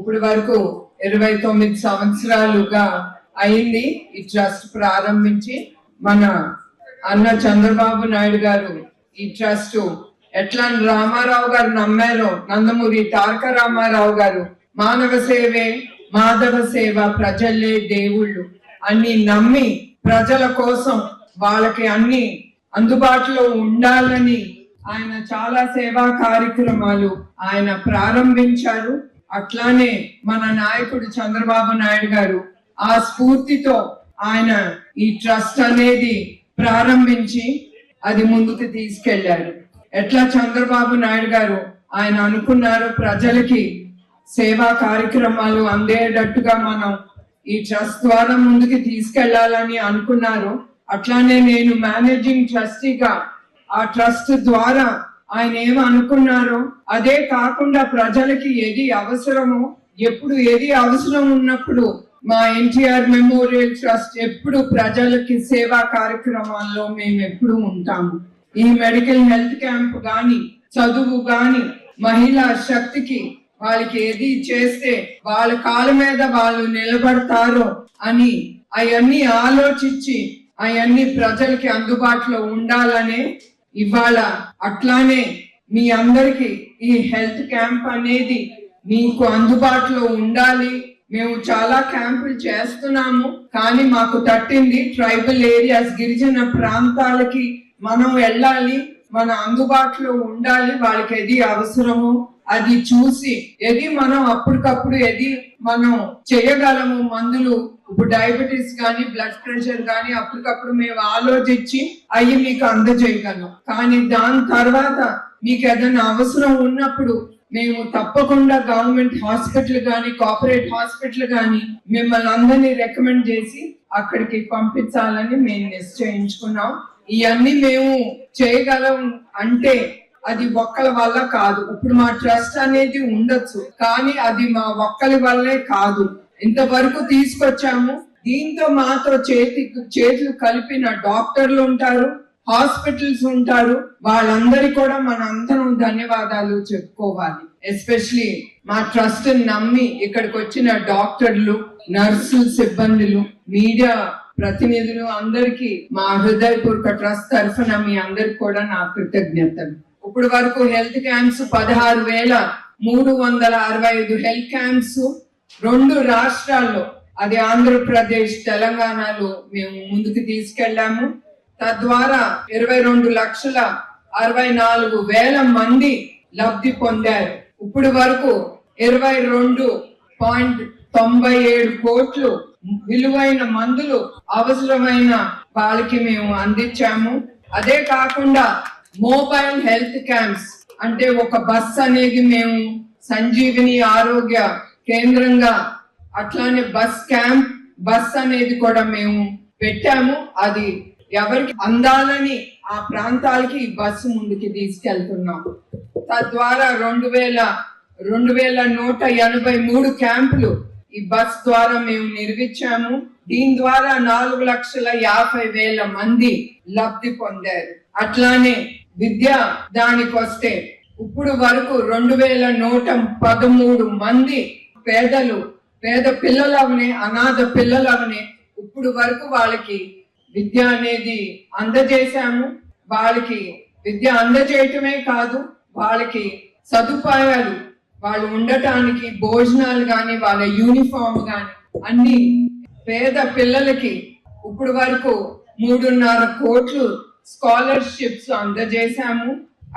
ఇప్పుడు వరకు 29 సంవత్సరాలుగా అయింది ఈ ట్రస్ట్ ప్రారంభించి. మన అన్న చంద్రబాబు నాయుడు గారు ఈ ట్రస్ట్ ఎట్లా రామారావు గారు నమ్మారో, నందమూరి తారక రామారావు గారు మానవ సేవే మాధవ సేవ, ప్రజలే దేవుళ్ళు అన్ని నమ్మి ప్రజల కోసం వాళ్ళకి అన్ని అందుబాటులో ఉండాలని ఆయన చాలా సేవా కార్యక్రమాలు ఆయన ప్రారంభించారు. అట్లానే మన నాయకుడు చంద్రబాబు నాయుడు గారు ఆ స్ఫూర్తితో ఆయన ఈ ట్రస్ట్ అనేది ప్రారంభించి అది ముందుకు తీసుకెళ్లారు. ఎట్లా చంద్రబాబు నాయుడు గారు ఆయన అనుకున్నారు ప్రజలకి సేవా కార్యక్రమాలు అందేటట్టుగా మనం ఈ ట్రస్ట్ ద్వారా ముందుకు తీసుకెళ్లాలని అనుకున్నారు. అట్లానే నేను మేనేజింగ్ ట్రస్టీగా ఆ ట్రస్ట్ ద్వారా ఆయన ఏమనుకున్నారో అదే కాకుండా ప్రజలకి ఏది అవసరమో, ఎప్పుడు ఏది అవసరం ఉన్నప్పుడు మా ఎన్టీఆర్ మెమోరియల్ ట్రస్ట్ ఎప్పుడు ప్రజలకి సేవా కార్యక్రమాల్లో మేము ఎప్పుడు ఉంటాము. ఈ మెడికల్ హెల్త్ క్యాంప్ గాని, చదువు గాని, మహిళా శక్తికి వాళ్ళకి ఏది చేస్తే వాళ్ళ కాళ్ళ మీద వాళ్ళు నిలబడతారో అని అవన్నీ ఆలోచించి అవన్నీ ప్రజలకి అందుబాటులో ఉండాలనే ఇవాళ అట్లానే మీ అందరికి ఈ హెల్త్ క్యాంప్ అనేది మీకు అందుబాటులో ఉండాలి. మేము చాలా క్యాంపులు చేస్తున్నాము, కానీ మాకు తట్టింది ట్రైబల్ ఏరియాస్, గిరిజన ప్రాంతాలకి మనం వెళ్ళాలి, మన అందుబాటులో ఉండాలి. వాళ్ళకి ఏది అవసరమో అది చూసి ఏది మనం అప్పటికప్పుడు ఏది మనం చేయగలము. మందులు ఇప్పుడు డయాబెటీస్ గానీ, బ్లడ్ ప్రెషర్ గానీ అప్పటికప్పుడు మేము ఆలోచించి అవి మీకు అందజేయగలం. కానీ దాని తర్వాత మీకు ఏదైనా అవసరం ఉన్నప్పుడు మేము తప్పకుండా గవర్నమెంట్ హాస్పిటల్ గానీ, కార్పొరేట్ హాస్పిటల్ గానీ మిమ్మల్ని అందరినీ రికమెండ్ చేసి అక్కడికి పంపించాలని మేము నిశ్చయించుకున్నాం. ఇవన్నీ మేము చేయగలం అంటే అది ఒక్కల వల్ల కాదు. ఇప్పుడు మా ట్రస్ట్ అనేది ఉండొచ్చు, కానీ అది మా ఒక్కరి వల్లే కాదు. ఇంతవరకు తీసుకొచ్చాము. దీంతో మాతో చేతులు కలిపిన డాక్టర్లు ఉంటారు, హాస్పిటల్స్ ఉంటారు. వాళ్ళందరి కూడా మన అందరం ధన్యవాదాలు చెప్పుకోవాలి. ఎస్పెషలీ మా ట్రస్ట్ నమ్మి ఇక్కడికి వచ్చిన డాక్టర్లు, నర్సులు, సిబ్బందులు, మీడియా ప్రతినిధులు అందరికి మా హృదయపూర్వక ట్రస్ట్ తరఫున మీ అందరికి కూడా నా కృతజ్ఞతలు. ఇప్పుడు వరకు హెల్త్ క్యాంప్స్ 16,365 హెల్త్ క్యాంప్స్ 2 రాష్ట్రాల్లో, అది ఆంధ్రప్రదేశ్, తెలంగాణలో మేము ముందుకు తీసుకెళ్లాము. తద్వారా 22,64,000 మంది లబ్ధి పొందారు. ఇప్పుడు వరకు 22.97 కోట్లు విలువైన మందులు అవసరమైన వాళ్ళకి మేము అందించాము. అదే కాకుండా మొబైల్ హెల్త్ క్యాంప్స్ అంటే ఒక బస్ అనేది మేము సంజీవిని ఆరోగ్య కేంద్రంగా అట్లానే బస్ అనేది కూడా మేము పెట్టాము. అది ఎవరికి అందాలని ఆ ప్రాంతాలకి ఈ బస్సు ముందుకి తీసుకెళ్తున్నాం. తద్వారా 2,183 క్యాంపులు ఈ బస్ ద్వారా మేము నిర్మించాము. దీని ద్వారా 4,50,000 మంది లబ్ధి పొందారు. అట్లానే విద్య దానికి వస్తే ఇప్పుడు వరకు 2,113 మంది పేద పిల్లలవనే, అనాథ పిల్లలవనే ఇప్పుడు వరకు వాళ్ళకి విద్య అనేది అందజేశాము. వాళ్ళకి విద్య అందజేయటమే కాదు, వాళ్ళకి సదుపాయాలు, వాళ్ళు ఉండటానికి భోజనాలు గాని, వాళ్ళ యూనిఫామ్ గాని అన్ని పేద పిల్లలకి ఇప్పుడు వరకు 3.5 కోట్లు స్కాలర్షిప్స్ అందజేశాము.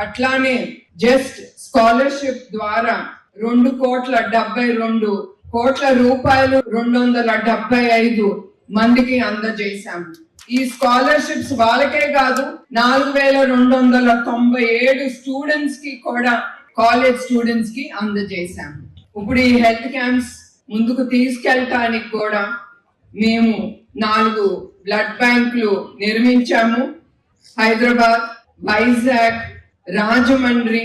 అట్లానే జస్ట్ స్కాలర్షిప్ ద్వారా 2,72,00,00,000 రూపాయలు 275 మందికి అందజేశాము. ఈ స్కాలర్షిప్స్ వాళ్ళకే కాదు, 4,297 స్టూడెంట్స్ కి కూడా, కాలేజ్ స్టూడెంట్స్ కి అందజేశాము. ఇప్పుడు ఈ హెల్త్ క్యాంప్స్ ముందుకు తీసుకెళ్ళటానికి కూడా మేము 4 బ్లడ్ బ్యాంకులు నిర్మించాము. హైదరాబాద్, వైజాగ్, రాజమండ్రి,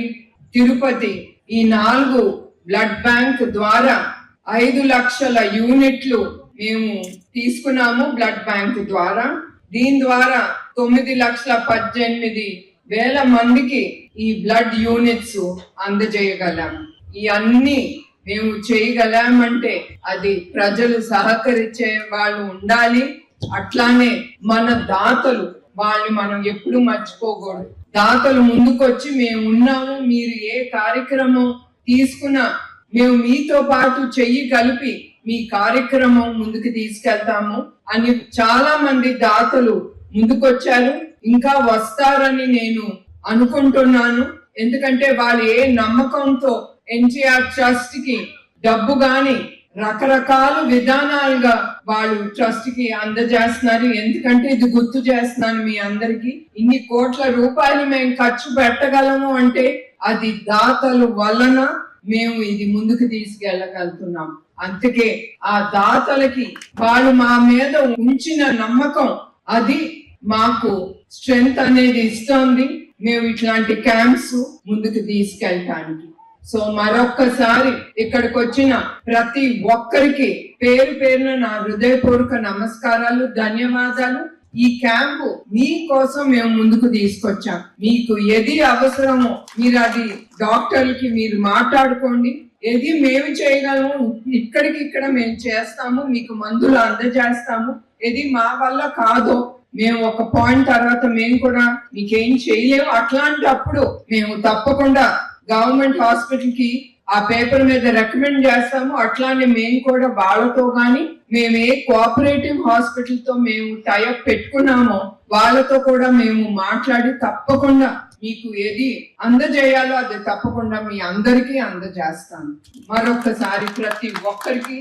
తిరుపతి ఈ 4 బ్లడ్ బ్యాంక్ ద్వారా 5 లక్షల యూనిట్లు మేము తీసుకున్నాము బ్లడ్ బ్యాంక్ ద్వారా. దీని ద్వారా 9,18,000 మందికి ఈ బ్లడ్ యూనిట్స్ అందజేయగలం. ఈ అన్ని మేము చేయగలామంటే అది ప్రజలు సహకరించే వాళ్ళు ఉండాలి. అట్లానే మన దాతలు వాళ్ళని మనం ఎప్పుడు మర్చిపోకూడదు. దాతలు ముందుకొచ్చి మేము ఉన్నాము, మీరు ఏ కార్యక్రమం తీసుకున్నా మేము మీతో పాటు చెయ్యి కలిపి మీ కార్యక్రమం ముందుకు తీసుకెళ్తాము అని చాలా మంది దాతలు ముందుకొచ్చారు. ఇంకా వస్తారని నేను అనుకుంటున్నాను. ఎందుకంటే వాళ్ళు ఏ నమ్మకంతో ఎన్టీఆర్ ట్రస్ట్ కి డబ్బు గాని రకరకాల విధానాలుగా వాళ్ళు ట్రస్ట్ కి అందజేస్తున్నారు. ఎందుకంటే ఇది గుర్తు చేస్తున్నాను మీ అందరికి, ఇన్ని కోట్ల రూపాయలు మేము ఖర్చు పెట్టగలము అంటే అది దాతల వలన మేము ఇది ముందుకు తీసుకెళ్ళగలుగుతున్నాం. అందుకే ఆ దాతలకి వాళ్ళు మా మీద ఉంచిన నమ్మకం అది మాకు స్ట్రెంగ్త్ అనేది ఇస్తోంది మేము ఇట్లాంటి క్యాంప్స్ ముందుకు తీసుకెళ్ళటానికి. సో మరొక్కసారి ఇక్కడికి వచ్చిన ప్రతి ఒక్కరికి పేరు పేరున నా హృదయపూర్వక నమస్కారాలు, ధన్యవాదాలు. ఈ క్యాంపు మీకోసం మేము ముందుకు తీసుకొచ్చాం. మీకు ఏది అవసరమో మీరు అది డాక్టర్లకి మీరు మాట్లాడుకోండి. ఏది మేము చేయగలము ఇక్కడ మేము చేస్తాము, మీకు మందులు అందజేస్తాము. ఏది మా వల్ల కాదో మేము ఒక పాయింట్ తర్వాత మేము కూడా మీకేం చేయలేము, అట్లాంటప్పుడు మేము తప్పకుండా గవర్నమెంట్ హాస్పిటల్ కి ఆ పేపర్ మీద రికమెండ్ చేస్తాము. అట్లానే మేము కూడా వాళ్ళతో గాని మేము ఏ కోఆపరేటివ్ హాస్పిటల్ తో మేము టైఅప్ పెట్టుకున్నామో వాళ్ళతో కూడా మేము మాట్లాడి తప్పకుండా మీకు ఏది అందజేయాలో అది తప్పకుండా మీ అందరికీ అందజేస్తాను. మరొకసారి ప్రతి ఒక్కరికి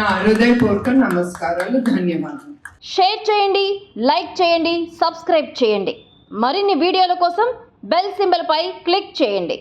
నా హృదయపూర్వక నమస్కారాలు, ధన్యవాదాలు. షేర్ చేయండి, లైక్ చేయండి, సబ్స్క్రైబ్ చేయండి. మరిన్ని వీడియోల కోసం బెల్ సింబల్ పై క్లిక్ చేయండి.